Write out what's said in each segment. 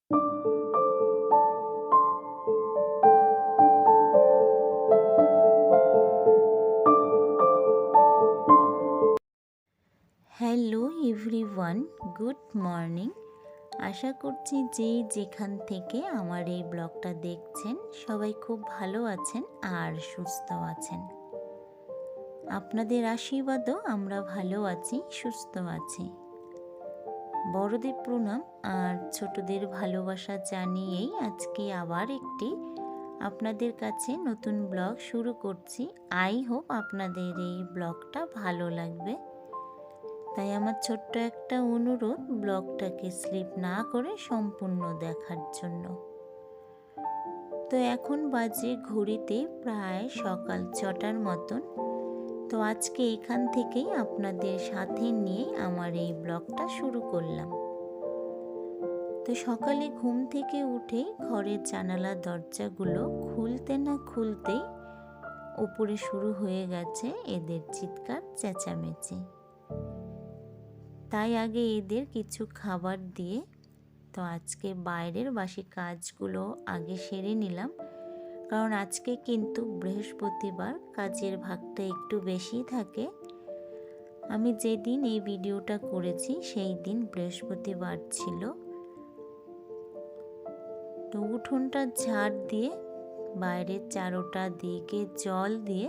Hello everyone, good morning. আশা করছি যে যেখান থেকে আমার এই ব্লগটা দেখছেন সবাই খুব ভালো আছেন আর সুস্থ আছেন। আপনাদের আশীর্বাদও আমরা ভালো আছি, সুস্থ আছি। বড়দের প্রণাম আর ছোটদের ভালোবাসা জানিয়েই আজকে আবার একটি আপনাদের কাছে নতুন ব্লগ শুরু করছি। আই হোপ আপনাদের এই ব্লগটা ভালো লাগবে। তাই আমার ছোট্ট একটা অনুরোধ, ব্লগটাকে স্লিপ না করে সম্পূর্ণ দেখার জন্য। তো এখন বাজে ঘড়িতে প্রায় সকাল 6টার মতন। তো আজকে এখান থেকেই আপনাদের সাথে নিয়ে আমার এই ব্লগটা শুরু করলাম। তো সকালে ঘুম থেকে উঠেই ঘরের জানালা দরজাগুলো খুলতে না খুলতেই ওপরে শুরু হয়ে গেছে এদের চিৎকার চেঁচামেচি। তাই আগে এদের কিছু খাবার দিয়ে তো আজকে বাইরের বাসি কাজগুলো আগে সেরে নিলাম, কারণ আজকে কিন্তু বৃহস্পতিবার, কাজের ভাগটা একটু বেশি থাকে। আমি যেদিন এই ভিডিওটা করেছি সেই দিন বৃহস্পতিবার ছিল। তো উঠোনটা ঝাড় দিয়ে বাইরের চারোটা দিকে জল দিয়ে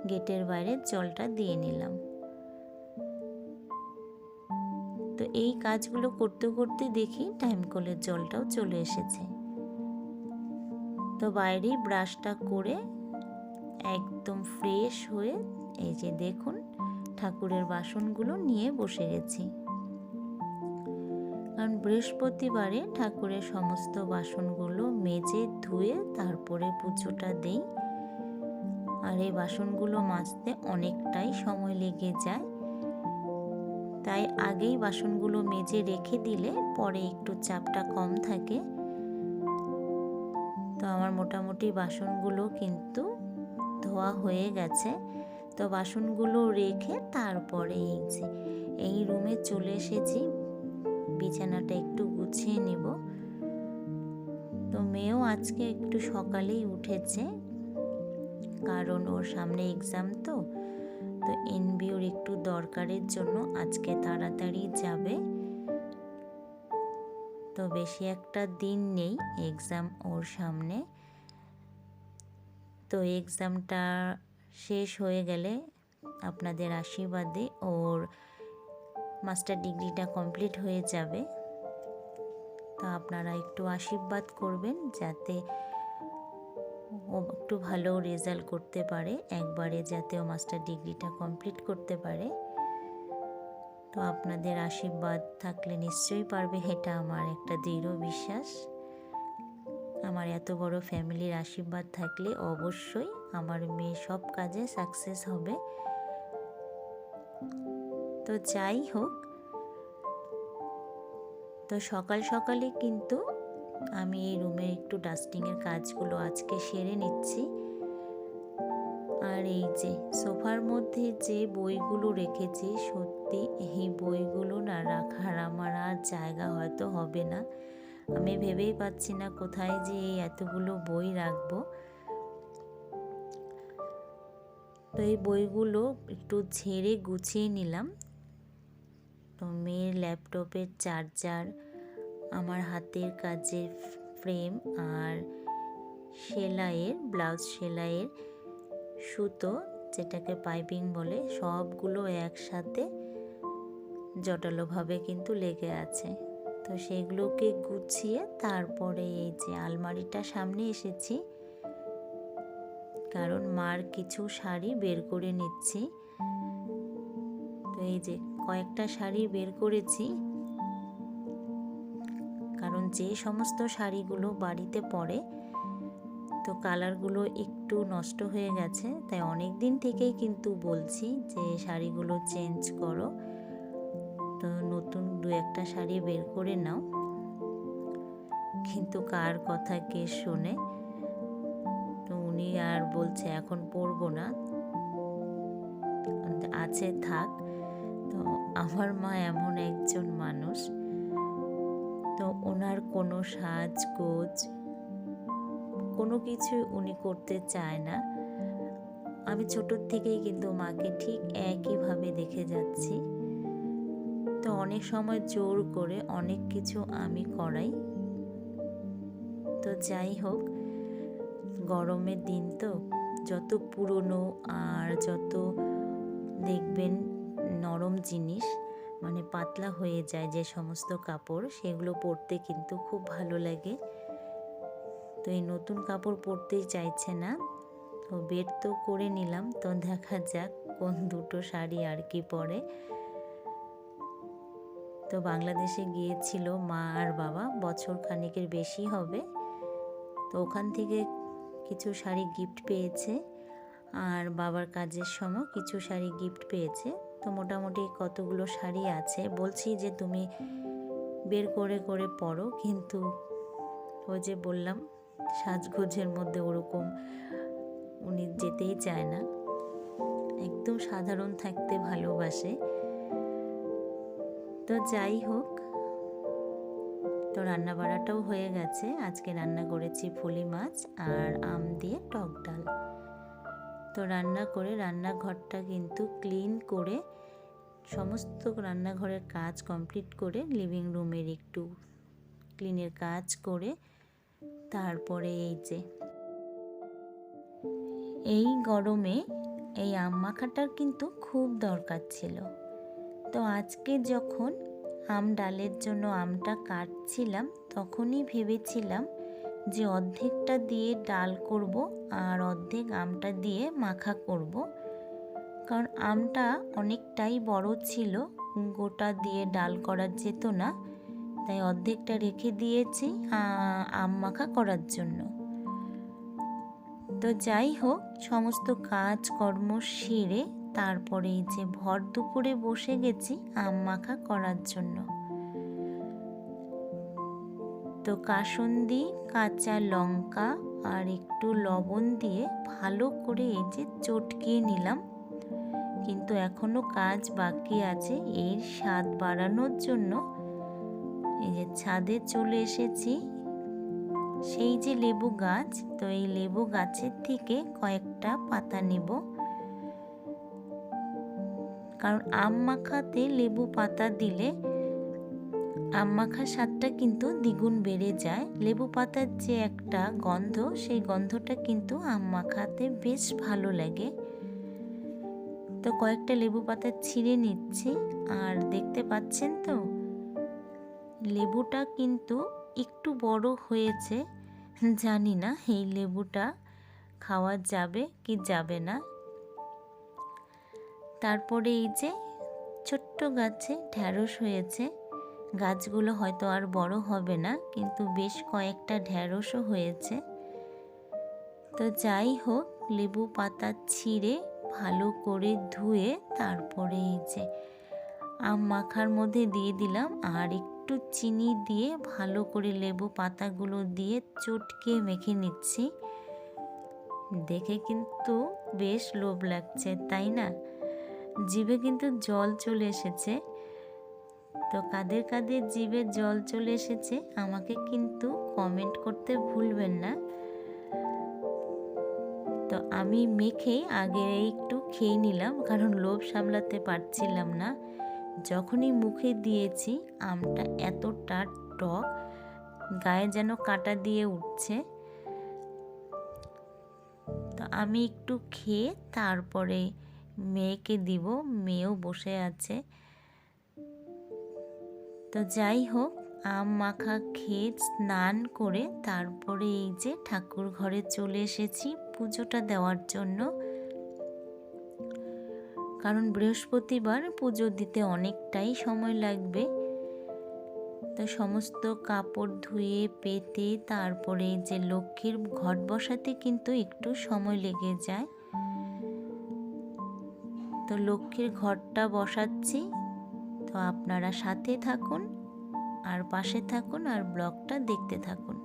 গেটের বাইরে জলটা দিয়ে নিলাম। তো এই কাজগুলো করতে করতে দেখি টাইম কলের জলটাও চলে এসেছে। তো বাইরেই ব্রাশটা করে একদম ফ্রেশ হয়ে এই যে দেখুন ঠাকুরের বাসনগুলো নিয়ে বসে গেছি, কারণ বৃহস্পতিবারে ঠাকুরের সমস্ত বাসনগুলো মেজে ধুয়ে তারপরে পুজোটা দেই। আর এই বাসনগুলো মাজতে অনেকটাই সময় লেগে যায়, তাই আগেই বাসনগুলো মেজে রেখে দিলে পরে একটু চাপটা কম থাকে। তো আমার মোটামুটি বাসনগুলো কিন্তু ধোয়া হয়ে গেছে। তো বাসনগুলো রেখে তারপরে এই রুমে চলে এসেছি, বিছানাটা একটু গুছিয়ে নেব। তো মেয়েও আজকে একটু সকালেই উঠেছে, কারণ ওর সামনে এক্সাম। তো এনবিওর একটু দরকারের জন্য আজকে তাড়াতাড়ি যাবে। তো বেশি একটা দিন নেই এক্সাম ওর সামনে। তো এক্সামটা শেষ হয়ে গেলে আপনাদের আশীর্বাদে ওর মাস্টার ডিগ্রিটা কমপ্লিট হয়ে যাবে। তো আপনারা একটু আশীর্বাদ করবেন যাতে ও একটু ভালো রেজাল্ট করতে পারে, একবারে যাতে ও মাস্টার ডিগ্রিটা কমপ্লিট করতে পারে। তো আপনাদের আশীর্বাদ থাকলে নিশ্চয়ই পারবে, এটা আমার একটা দৃঢ় বিশ্বাস। আমার এত বড় ফ্যামিলির আশীর্বাদ থাকলে অবশ্যই আমার মেয়ে সব কাজে সাকসেস হবে। তো যাই হোক, তো সকাল সকালে কিন্তু আমি এই রুমের একটু ডাস্টিংয়ের কাজগুলো আজকে সেরে নিচ্ছি। আর এই যে সোফার মধ্যে যে বইগুলো রেখেছি, সত্যি এই বইগুলো না রাখার আমার আর জায়গা হয়তো হবে না। আমি ভেবেই পাচ্ছি না কোথায় যে এই এতগুলো বই রাখবো। তো এই বইগুলো একটু ঝেড়ে গুছিয়ে নিলাম। তো মেয়ের ল্যাপটপের চার্জার, আমার হাতের কাজের ফ্রেম আর সেলাইয়ের ব্লাউজ সেলাইয়ের সুতো, যেটাকে পাইপিং বলে, সবগুলো একসাথে জটালোভাবে কিন্তু লেগে আছে। তো সেগুলোকে গুছিয়ে তারপরে এই যে আলমারিটা সামনে এসেছি, কারণ মার কিছু শাড়ি বের করে নিচ্ছি। তো এই যে কয়েকটা শাড়ি বের করেছি, কারণ যে সমস্ত শাড়িগুলো বাড়িতে পরে তো কালারগুলো একটু নষ্ট হয়ে গেছে, তাই অনেক দিন থেকেই কিন্তু বলছি যে শাড়িগুলো চেঞ্জ করো। তো নতুন দু একটা শাড়ি বের করে নাও, কিন্তু কার কথা কে শোনে। তো উনি আর বলছে এখন পরবো না, আছে থাক। তো আমার মা এমন একজন মানুষ, তো ওনার কোনো সাজগোজ কোনো কিছু উনি করতে চায় না। আমি ছোটোর থেকেই কিন্তু মাকে ঠিক একইভাবে দেখে যাচ্ছি। তো অনেক সময় জোর করে অনেক কিছু আমি করাই। তো যাই হোক, গরমের দিন তো যত পুরনো আর যত দেখবেন নরম জিনিস মানে পাতলা হয়ে যায় যে সমস্ত কাপড়, সেগুলো পরতে কিন্তু খুব ভালো লাগে। তো এই নতুন কাপড় পরতেই চাইছে না। তো বের তো করে নিলাম, তো দেখা যাক কোন দুটো শাড়ি আর কি পরে। তো বাংলাদেশে গিয়েছিল মা আর বাবা, বছর খানেকের বেশি হবে। তো ওখান থেকে কিছু শাড়ি গিফট পেয়েছে, আর বাবার কাজের সময় কিছু শাড়ি গিফট পেয়েছে। তো মোটামুটি কতগুলো শাড়ি আছে, বলছি যে তুমি বের করে করে পরো, কিন্তু ওই যে বললাম সাজগোজের মধ্যে ওরকম উনি যেতেই চায় না, একদম সাধারণ থাকতে ভালোবাসে। তো যাই হোক, তো রান্না বাড়াটাও হয়ে গেছে। আজকে রান্না করেছি ফুলি মাছ আর আম দিয়ে টক ডাল। তো রান্না করে রান্নাঘরটা কিন্তু ক্লিন করে সমস্ত রান্নাঘরের কাজ কমপ্লিট করে লিভিং রুমের একটু ক্লিনের কাজ করে তারপরে এই গরমে এই আম মাখাটার কিন্তু খুব দরকার ছিল। তো আজকে যখন আম ডালের জন্য আমটা কাটছিলাম, তখনই ভেবেছিলাম যে অর্ধেকটা দিয়ে ডাল করব আর অর্ধেক আমটা দিয়ে মাখা করব। কারণ আমটা অনেকটাই বড় ছিল, গোটা দিয়ে ডাল করা যেত না, তাই অর্ধেকটা রেখে দিয়েছি আম মাখা করার জন্য। তো যাই হোক, সমস্ত কাজকর্ম সেরে তারপরে এই যে ভর দুপুরে বসে গেছি আম মাখা করার জন্য। তো কাসুন্দি, কাঁচা লঙ্কা আর একটু লবণ দিয়ে ভালো করে এই যে চটকিয়ে নিলাম। কিন্তু এখনো কাজ বাকি আছে এর স্বাদ বাড়ানোর জন্য। এই যে ছাদে চলে এসেছি, সেই যে লেবু গাছ, তো এই লেবু গাছের থেকে কয়েকটা পাতা নেব। কারণ আম মাখাতে লেবু পাতা দিলে আম মাখার স্বাদটা কিন্তু দ্বিগুণ বেড়ে যায়। লেবু পাতার যে একটা গন্ধ, সেই গন্ধটা কিন্তু আম মাখাতে বেশ ভালো লাগে। তো কয়েকটা লেবু পাতা ছিঁড়ে নিচ্ছি, আর দেখতে পাচ্ছেন তো লেবুটা কিন্তু একটু বড় হয়েছে। জানি না এই লেবুটা খাওয়া যাবে কি যাবে না। তারপরে এই যে ছোট্ট গাছে ঢ্যাঁড়স হয়েছে, গাছগুলো হয়তো আর বড় হবে না, কিন্তু বেশ কয়েকটা ঢ্যাঁড়সও হয়েছে। তো যাই হোক, লেবু পাতা ছিঁড়ে ভালো করে ধুয়ে তারপরে এই যে আম মাখার মধ্যে দিয়ে দিলাম, আর একটু চিনি দিয়ে ভালো করে লেবু পাতাগুলো দিয়ে চটকে মেখে নিচ্ছি। দেখে কিন্তু বেশ লোভ লাগছে, তাই না? জিভে কিন্তু জল চলে এসেছে। তো কাদের কাদের জিভে জল চলে এসেছে আমাকে কিন্তু কমেন্ট করতে ভুলবেন না। তো আমি মেখে আগে একটু খেয়ে নিলাম, কারণ লোভ সামলাতে পারছিলাম না। যখনই মুখে দিয়েছি আমটা এতটা টক, গায়ে যেন কাঁটা দিয়ে উঠছে। তো আমি একটু খেয়ে তারপরে মেয়েকে দিব, মেয়েও বসে আছে। তো যাই হোক, আম মাখা খেয়ে স্নান করে তারপরে এই যে ঠাকুর ঘরে চলে এসেছি পুজোটা দেওয়ার জন্য। কারণ বৃহস্পতিবার পুজো দিতে অনেকটাই সময় লাগবে। তো সমস্ত কাপড় ধুয়ে পেতে তারপরে যে লক্ষ্মীর ঘট বসাতে কিন্তু একটু সময় লেগে যায়। তো লক্ষ্মীর ঘরটা বসাচ্ছি। তো আপনারা সাথে থাকুন আর পাশে থাকুন আর ব্লগটা দেখতে থাকুন।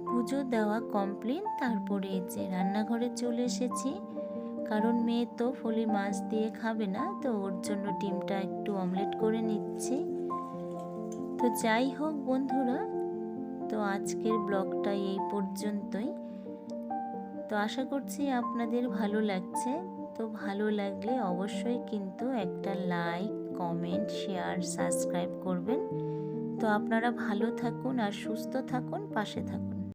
পুজো দেওয়া কমপ্লিট। তারপরে এই যে রান্নাঘরে চলে এসেছি, কারণ মেয়ে তো ফলি মাছ দিয়ে খাবে না, তো ওর জন্য ডিমটা একটু অমলেট করে নিচ্ছি। তো যাই হোক বন্ধুরা, তো আজকের ব্লগটা এই পর্যন্তই। তো আশা করছি আপনাদের ভালো লাগছে। তো ভালো লাগলে অবশ্যই কিন্তু একটা লাইক, কমেন্ট, শেয়ার, সাবস্ক্রাইব করবেন। তো আপনারা ভালো থাকুন আর সুস্থ থাকুন, পাশে থাকুন।